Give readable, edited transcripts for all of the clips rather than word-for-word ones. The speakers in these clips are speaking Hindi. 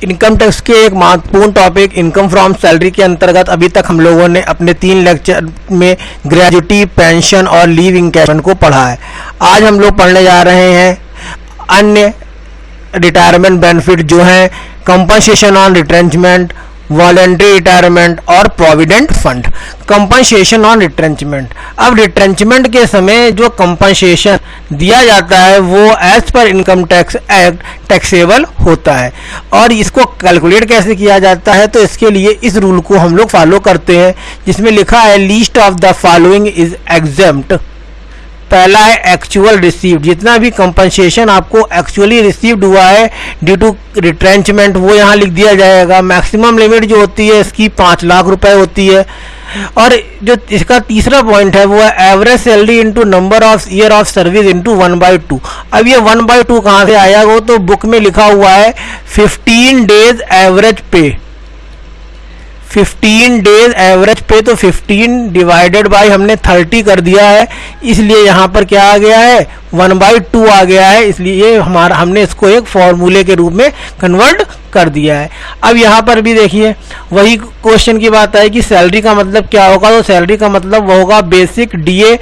इनकम टैक्स के एक महत्वपूर्ण टॉपिक इनकम फ्रॉम सैलरी के अंतर्गत अभी तक हम लोगों ने अपने 3 लेक्चर में ग्रेजुटी, पेंशन और लीव इंकैशमेंट को पढ़ा है। आज हम लोग पढ़ने जा रहे हैं अन्य रिटायरमेंट बेनिफिट जो हैं compensation on retrenchment, voluntary retirement और provident fund. Compensation on retrenchment, अब रिट्रेंचमेंट के समय जो कंपनसेशन दिया जाता है वो as per income tax act taxable होता है। और इसको कैलकुलेट कैसे किया जाता है, तो इसके लिए इस रूल को हम लोग फॉलो करते हैं जिसमें लिखा है least of the following is exempt. पहला है एक्चुअल रिसीव्ड, जितना भी कंपनसेशन आपको एक्चुअली रिसीव्ड हुआ है ड्यू टू रिट्रेंचमेंट वो यहाँ लिख दिया जाएगा। मैक्सिमम लिमिट जो होती है इसकी 5 लाख रुपए होती है। और जो इसका तीसरा पॉइंट है वो है average salary into number of year of service into 1/2। अब ये 1/2 कहाँ से आया, वो तो बुक में लिखा हुआ है 15 डेज एवरेज पे। 15 डेज एवरेज पे, तो 15 डिवाइडेड बाई हमने 30 कर दिया है, इसलिए यहाँ पर क्या आ गया है 1/2 आ गया है। इसलिए हमने इसको एक फॉर्मूले के रूप में कन्वर्ट कर दिया है। अब यहाँ पर भी देखिए वही क्वेश्चन की बात है कि सैलरी का मतलब क्या होगा, तो सैलरी का मतलब वो होगा basic DA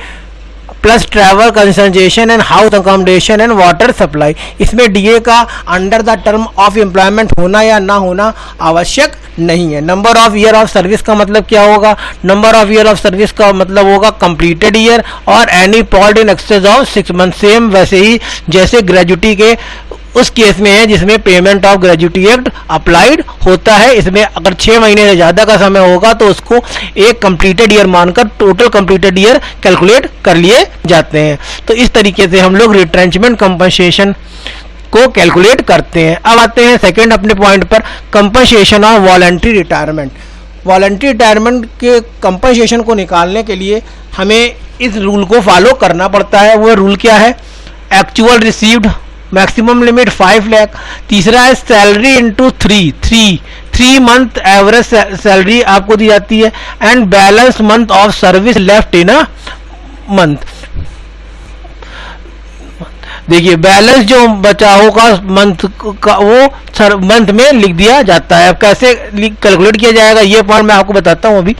plus travel consultation and house accommodation and water supply. इसमें डीए का under the term of employment होना या ना होना आवश्यक नहीं है। Number of year of service का मतलब क्या होगा, number of year of service का मतलब होगा कंप्लीटेड ईयर और any part in excess of 6 month. Same वैसे ही जैसे ग्रेजुटी के उस केस में है जिसमें payment of gratuity act applied होता है। इसमें अगर 6 महीने से ज़्यादा का समय होगा तो उसको एक कंप्लीटेड ईयर मानकर टोटल कंप्लीटेड ईयर कैलकुलेट कर लिए जाते हैं। तो इस तरीके से हम लोग रिट्रेंचमेंट कंपनसेशन को कैलकुलेट करते हैं। अब आते हैं सेकंड अपने पॉइंट पर, compensation of voluntary retirement. Voluntary retirement के कंपनसेशन को निकालने के लिए हमें इस रूल को फॉलो करना पड़ता है। वो रूल क्या है, actual received, maximum limit 5 lakh. तीसरा है salary into 3 month average salary आपको दी जाती है and balance month of service left in a month. देखिए बैलेंस जो बचा होगा मंथ का वो मंथ में लिख दिया जाता है। अब कैसे कैलकुलेट किया जाएगा ये पॉइंट मैं आपको बताता हूँ। अभी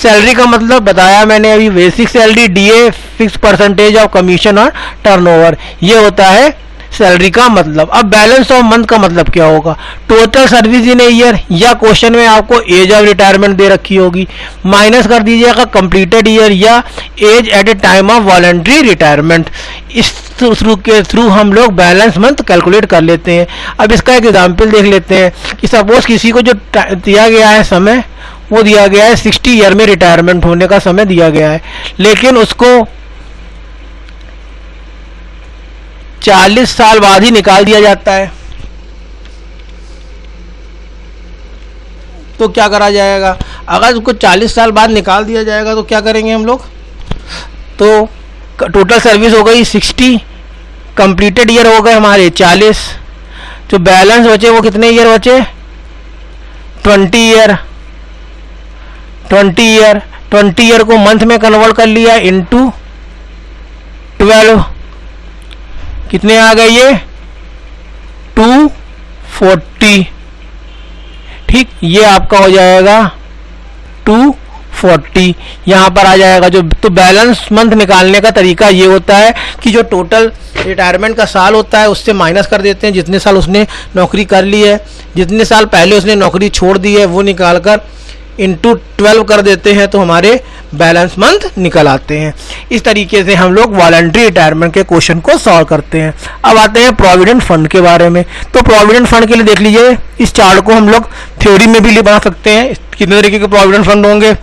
सैलरी का मतलब बताया मैंने अभी, basic salary DA fix percentage of commission और टर्नओवर, ये होता है सैलरी का मतलब। अब बैलेंस ऑफ मंथ का मतलब क्या होगा, total service in a year, या क्वेश्चन में आपको एज ऑफ रिटायरमेंट दे रखी होगी, माइनस कर दीजिएगा कंप्लीटेड ईयर या age at a time of voluntary retirement. इस के थ्रू हम लोग बैलेंस मंथ कैलकुलेट कर लेते हैं। अब इसका एक एग्जाम्पल देख लेते हैं कि सपोज किसी को जो दिया गया है समय वो दिया गया है 60 ईयर में रिटायरमेंट होने का समय दिया गया है, लेकिन उसको 40 साल बाद ही निकाल दिया जाता है। तो क्या करा जाएगा, अगर उसको 40 साल बाद निकाल दिया जाएगा तो क्या करेंगे हम लोग, तो टोटल सर्विस हो गई 60, कंप्लीटेड ईयर हो गए हमारे 40, जो बैलेंस बचे वो कितने ईयर बचे 20 ईयर। 20 ईयर को मंथ में कन्वर्ट कर लिया इनटू 12, कितने आ गए ये 240। ठीक, ये आपका हो जाएगा 240, यहाँ पर आ जाएगा जो। तो बैलेंस मंथ निकालने का तरीका ये होता है कि जो टोटल रिटायरमेंट का साल होता है उससे माइनस कर देते हैं जितने साल उसने नौकरी कर ली है, जितने साल पहले उसने नौकरी छोड़ दी है वो निकालकर इंटू 12 कर देते हैं, तो हमारे बैलेंस मंथ निकल आते हैं। इस तरीके से हम लोग वॉलंटरी रिटायरमेंट के क्वेश्चन को सॉल्व करते हैं। अब आते हैं प्रोविडेंट फंड के बारे में। तो प्रोविडेंट फंड के लिए देख लीजिए, इस चार्ट को हम लोग थ्योरी में भी बना सकते हैं। कितने तरीके के प्रोविडेंट फंड होंगे,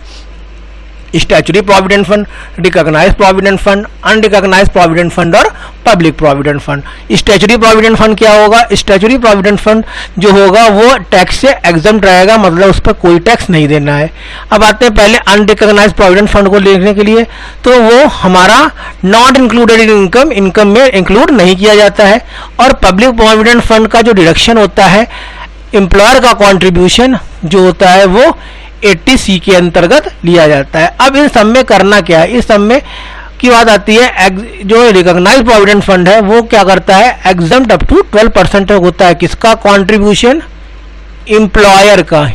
statutory provident fund, recognised provident fund, unrecognised provident fund और public provident fund. Statutory provident fund क्या होगा, स्टैच्यूटरी प्रोविडेंट फंड जो होगा वो टैक्स से एग्जम्प्ट रहेगा, मतलब उस पर कोई टैक्स नहीं देना है। अब आते हैं पहले अनरिकॉग्नाइज्ड प्रोविडेंट फंड को देखने के लिए, तो वो हमारा not included in income, income में इंक्लूड नहीं किया जाता है। और पब्लिक प्रोविडेंट फंड का जो डिडक्शन होता है एम्प्लॉयर का कॉन्ट्रीब्यूशन जो होता है वो 80C के अंतर्गत लिया जाता है। अब इन सब में करना क्या है, इस सब में की बात आती है। जो रिकॉग्नाइज्ड प्रोविडेंट फंड है वो क्या करता है, एग्जम्प्ट अप टू 12% होता है किसका कॉन्ट्रीब्यूशन, एम्प्लॉयर का,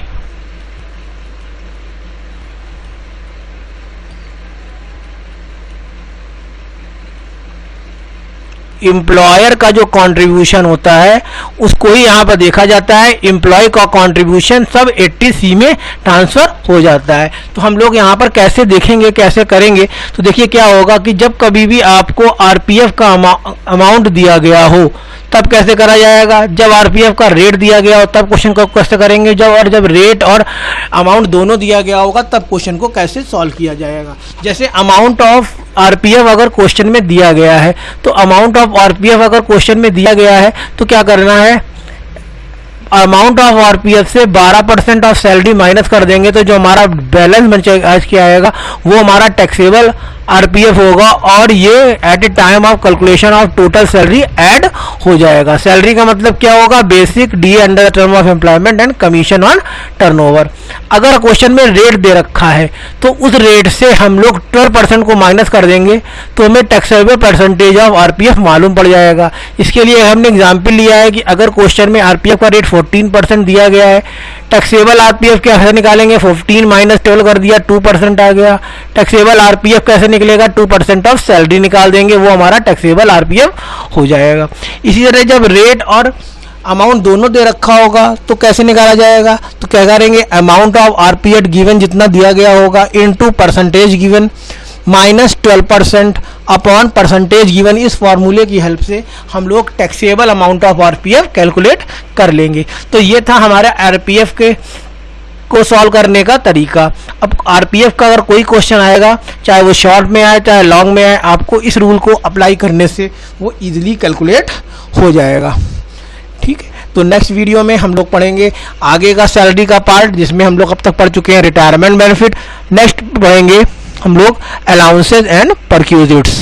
एम्प्लॉयर का जो कंट्रीब्यूशन होता है उसको ही यहाँ पर देखा जाता है। एम्प्लॉय का कंट्रीब्यूशन सब 80C में ट्रांसफर हो जाता है। तो हम लोग यहाँ पर कैसे देखेंगे, कैसे करेंगे, तो देखिए क्या होगा कि जब कभी भी आपको आरपीएफ का अमाउंट दिया गया हो तब कैसे करा जाएगा, जब आरपीएफ का रेट दिया गया हो तब क्वेश्चन को कैसे करेंगे, जब रेट और अमाउंट दोनों दिया गया होगा तब क्वेश्चन को कैसे सॉल्व किया जाएगा। जैसे अमाउंट ऑफ आरपीएफ अगर क्वेश्चन में दिया गया है तो अमाउंट ऑफ आरपीएफ अगर क्वेश्चन में दिया गया है तो क्या करना है, अमाउंट ऑफ आरपीएफ से 12% ऑफ सैलरी माइनस कर देंगे तो जो हमारा बैलेंस बन आज क्या आएगा वो हमारा टैक्सेबल आरपीएफ होगा और ये at a time of calculation of total salary add हो जाएगा। सैलरी का मतलब क्या होगा, basic D under the term of employment and commission on turnover. अगर क्वेश्चन में रेट दे रखा है तो उस रेट से हम लोग 12% को माइनस कर देंगे तो हमें टैक्सेबल परसेंटेज ऑफ आरपीएफ मालूम पड़ जाएगा। इसके लिए हमने एग्जाम्पल लिया है कि अगर क्वेश्चन में आरपीएफ का रेट 14% दिया गया है, टैक्सेबल आरपीएफ कैसे निकालेंगे, 15 माइनस 12 कर दिया 2% आ गया। टैक्सेबल आरपीएफ कैसे निकलेगा, 2% ऑफ सैलरी निकाल देंगे, वो हमारा टैक्सेबल आरपीएफ हो जाएगा। इसी तरह जब रेट और अमाउंट दोनों दे रखा होगा तो कैसे निकाला जाएगा, तो क्या करेंगे, अमाउंट ऑफ आरपीएफ गिवन जितना दिया गया होगा into percentage given minus 12% upon percentage given. इस फॉर्मूले की हेल्प से हम लोग taxable amount of RPF calculate कर लेंगे। तो ये था हमारे आरपीएफ के को सॉल्व करने का तरीका। अब आरपीएफ का अगर कोई क्वेश्चन आएगा, चाहे वो शॉर्ट में आए चाहे लॉन्ग में आए, आपको इस रूल को अप्लाई करने से वो इजीली कैलकुलेट हो जाएगा। ठीक है, तो नेक्स्ट वीडियो में हम लोग पढ़ेंगे आगे का सैलरी का पार्ट, जिसमें हम लोग अब तक पढ़ चुके हैं रिटायरमेंट बेनिफिट। नेक्स्ट पढ़ेंगे हम लोग अलाउंसेज एंड परक्यूजिट्स।